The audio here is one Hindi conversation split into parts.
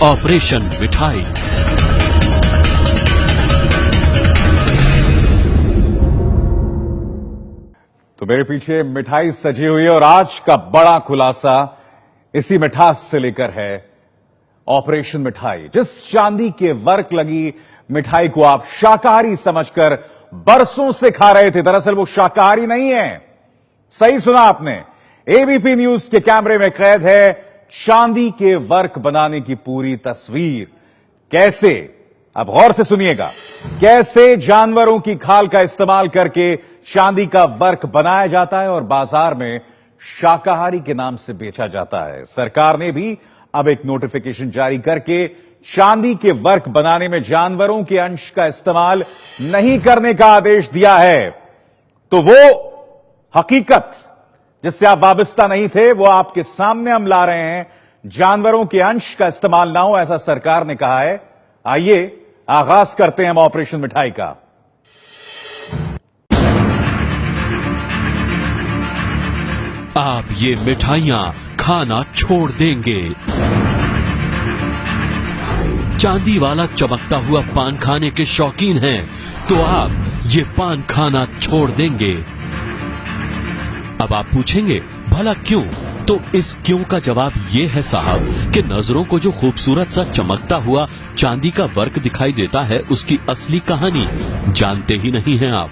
ऑपरेशन मिठाई। तो मेरे पीछे मिठाई सजी हुई है और आज का बड़ा खुलासा इसी मिठास से लेकर है। ऑपरेशन मिठाई, जिस चांदी के वर्क लगी मिठाई को आप शाकाहारी समझकर बरसों से खा रहे थे, दरअसल वो शाकाहारी नहीं है। सही सुना आपने, एबीपी न्यूज के कैमरे में कैद है चांदी के वर्क बनाने की पूरी तस्वीर। कैसे, अब गौर से सुनिएगा, कैसे जानवरों की खाल का इस्तेमाल करके चांदी का वर्क बनाया जाता है और बाजार में शाकाहारी के नाम से बेचा जाता है। सरकार ने भी अब एक नोटिफिकेशन जारी करके चांदी के वर्क बनाने में जानवरों के अंश का इस्तेमाल नहीं करने का आदेश दिया है। तो वो हकीकत जिससे आप वाबस्ता नहीं थे, वो आपके सामने हम ला रहे हैं। जानवरों के अंश का इस्तेमाल ना हो, ऐसा सरकार ने कहा है। आइए आगाज करते हैं हम ऑपरेशन मिठाई का। आप ये मिठाइयां खाना छोड़ देंगे। चांदी वाला चमकता हुआ पान खाने के शौकीन हैं, तो आप ये पान खाना छोड़ देंगे। अब आप पूछेंगे भला क्यों? तो इस क्यों का जवाब ये है साहब कि नजरों को जो खूबसूरत सा चमकता हुआ चांदी का वर्क दिखाई देता है, उसकी असली कहानी जानते ही नहीं हैं आप।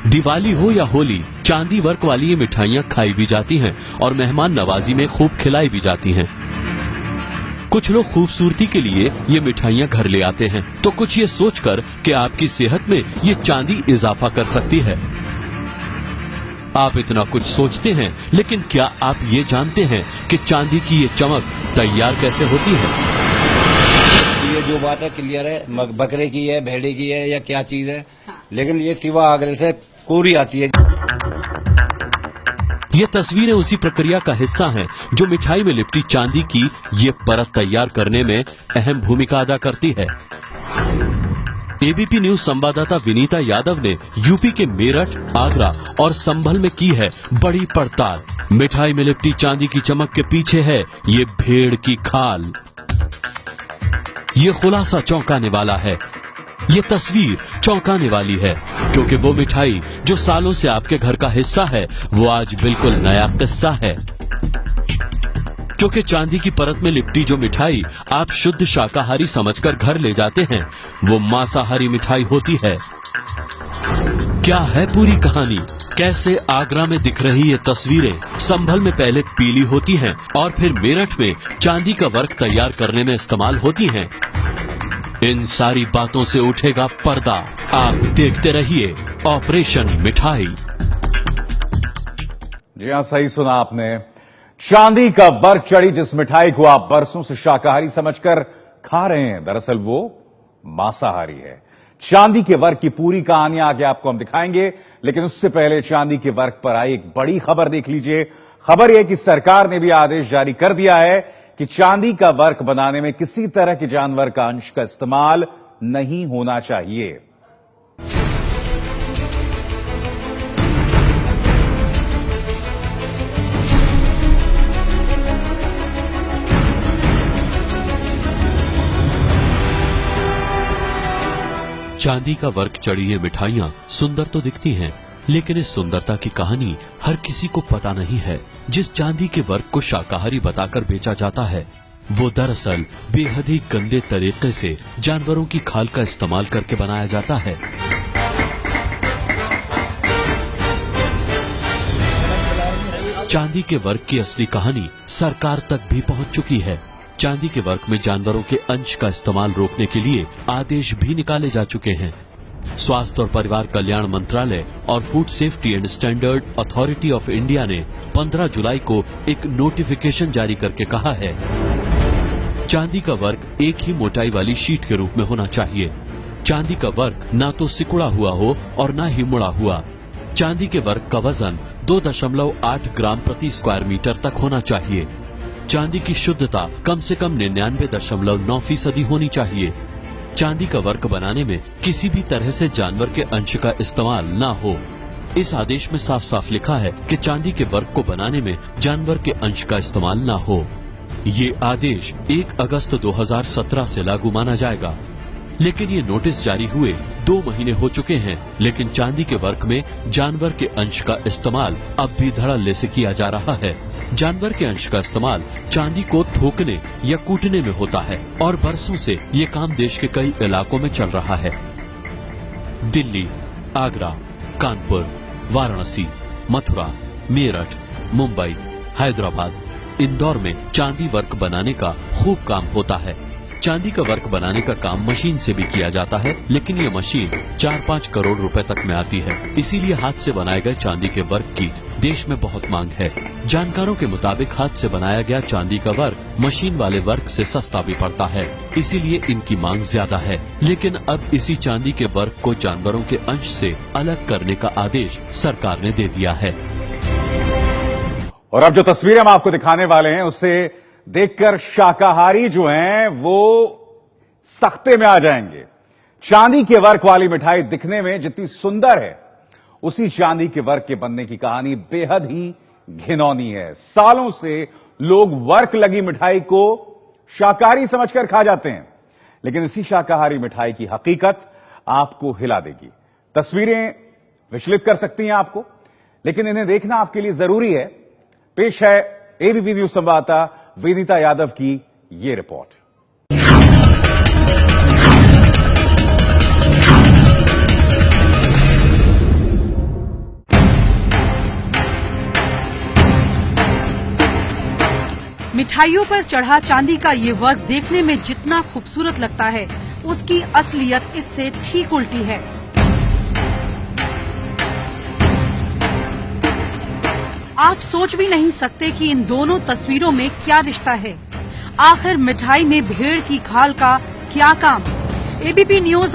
दिवाली हो या होली, चांदी वर्क वाली ये मिठाइयां खाई भी जाती हैं और मेहमान नवाजी में खूब खिलाई भी जाती हैं। कुछ लोग खूबसूरती के लिए ये मिठाइयां घर ले आते हैं, तो कुछ ये सोचकर कि आपकी सेहत में ये चांदी इजाफा कर सकती है। आप इतना कुछ सोचते हैं, लेकिन क्या आप ये जानते हैं कि चांदी की ये चमक तैयार कैसे होती है? ये जो बात है क्लियर है, बकरे की है, भेड़े की है या क्या चीज है, लेकिन ये सिवा आगरे से कोरी आती है। ये तस्वीरें उसी प्रक्रिया का हिस्सा हैं जो मिठाई में लिपटी चांदी की ये परत तैयार करने में अहम भूमिका अदा करती है। एबीपी न्यूज संवाददाता विनीता यादव ने यूपी के मेरठ, आगरा और संभल में की है बड़ी पड़ताल। मिठाई में लिपटी चांदी की चमक के पीछे है ये भेड़ की खाल। ये खुलासा चौंकाने वाला है, ये तस्वीर चौंकाने वाली है, क्योंकि वो मिठाई जो सालों से आपके घर का हिस्सा है, वो आज बिल्कुल नया किस्सा है। क्योंकि चांदी की परत में लिपटी जो मिठाई आप शुद्ध शाकाहारी समझकर घर ले जाते हैं, वो मांसाहारी मिठाई होती है। क्या है पूरी कहानी? कैसे आगरा में दिख रही ये तस्वीरें संभल में पहले पीली होती हैं और फिर मेरठ में चांदी का वर्क तैयार करने में इस्तेमाल होती हैं? इन सारी बातों से उठेगा पर्दा। आप देखते रहिए ऑपरेशन मिठाई। जी हां, सही सुना आपने। चांदी का वर्क चढ़ी जिस मिठाई को आप बरसों से शाकाहारी समझकर खा रहे हैं, दरअसल वो मांसाहारी है। चांदी के वर्क की पूरी कहानी आगे आपको हम दिखाएंगे, लेकिन उससे पहले चांदी के वर्क पर आई एक बड़ी खबर देख लीजिए। खबर यह कि सरकार ने भी आदेश जारी कर दिया है कि चांदी का वर्क बनाने में किसी तरह के जानवर का अंश का इस्तेमाल नहीं होना चाहिए। चांदी का वर्क चढ़ी ये मिठाइयां सुंदर तो दिखती हैं, लेकिन इस सुंदरता की कहानी हर किसी को पता नहीं है। जिस चांदी के वर्क को शाकाहारी बताकर बेचा जाता है, वो दरअसल बेहद ही गंदे तरीके से जानवरों की खाल का इस्तेमाल करके बनाया जाता है। चांदी के वर्क की असली कहानी सरकार तक भी पहुंच चुकी है। चांदी के वर्क में जानवरों के अंश का इस्तेमाल रोकने के लिए आदेश भी निकाले जा चुके हैं। स्वास्थ्य और परिवार कल्याण मंत्रालय और food safety and standard authority of India ने 15 जुलाई को एक नोटिफिकेशन जारी करके कहा है, चांदी का वर्क एक ही मोटाई वाली शीट के रूप में होना चाहिए। चांदी का वर्क ना तो सिकुड़ा हुआ हो और ना ही मुड़ा हुआ। चांदी के वर्क का वजन 2.8 ग्राम प्रति स्क्वायर मीटर तक होना चाहिए। चांदी की शुद्धता कम से कम 99.9% होनी चाहिए। चांदी का वर्क बनाने में किसी भी तरह से जानवर के अंश का इस्तेमाल ना हो। इस आदेश में साफ साफ लिखा है कि चांदी के वर्क को बनाने में जानवर के अंश का इस्तेमाल ना हो। ये आदेश 1 अगस्त 2017 से लागू माना जाएगा। लेकिन ये नोटिस जारी हुए 2 महीने हो चुके हैं, लेकिन चांदी के वर्क में जानवर के अंश का इस्तेमाल अब भी धड़ल्ले से किया जा रहा है। जानवर के अंश का इस्तेमाल चांदी को थोकने या कूटने में होता है और बरसों से ये काम देश के कई इलाकों में चल रहा है। दिल्ली, आगरा, कानपुर, वाराणसी, मथुरा, मेरठ, मुंबई, हैदराबाद, इंदौर में चांदी वर्क बनाने का खूब काम होता है। चांदी का वर्क बनाने का काम मशीन से भी किया जाता है, लेकिन ये मशीन 4-5 करोड़ रुपए तक में आती है। इसीलिए हाथ से बनाए गए चांदी के वर्क की देश में बहुत मांग है। जानकारों के मुताबिक हाथ से बनाया गया चांदी का वर्क मशीन वाले वर्क से सस्ता भी पड़ता है, इसीलिए इनकी मांग ज्यादा है। लेकिन अब इसी चांदी के वर्क को जानवरों के अंश से अलग करने का आदेश सरकार ने दे दिया है। और अब जो तस्वीरें हम आपको दिखाने वाले हैं, उससे देखकर शाकाहारी जो हैं वो सख्ते में आ जाएंगे। चांदी के वर्क वाली मिठाई दिखने में जितनी सुंदर है, उसी चांदी के वर्क के बनने की कहानी बेहद ही घिनौनी है। सालों से लोग वर्क लगी मिठाई को शाकाहारी समझकर खा जाते हैं, लेकिन इसी शाकाहारी मिठाई की हकीकत आपको हिला देगी। तस्वीरें विचलित कर सकती हैं आपको, लेकिन इन्हें देखना आपके लिए जरूरी है। पेश है एबीपी न्यूज संवाददाता विनीता यादव की ये रिपोर्ट। मिठाइयों पर चढ़ा चांदी का ये वर्क देखने में जितना खूबसूरत लगता है, उसकी असलियत इससे ठीक उल्टी है। आप सोच भी नहीं सकते कि इन दोनों तस्वीरों में क्या रिश्ता है। आखिर मिठाई में भेड़ की खाल का क्या काम? ABP news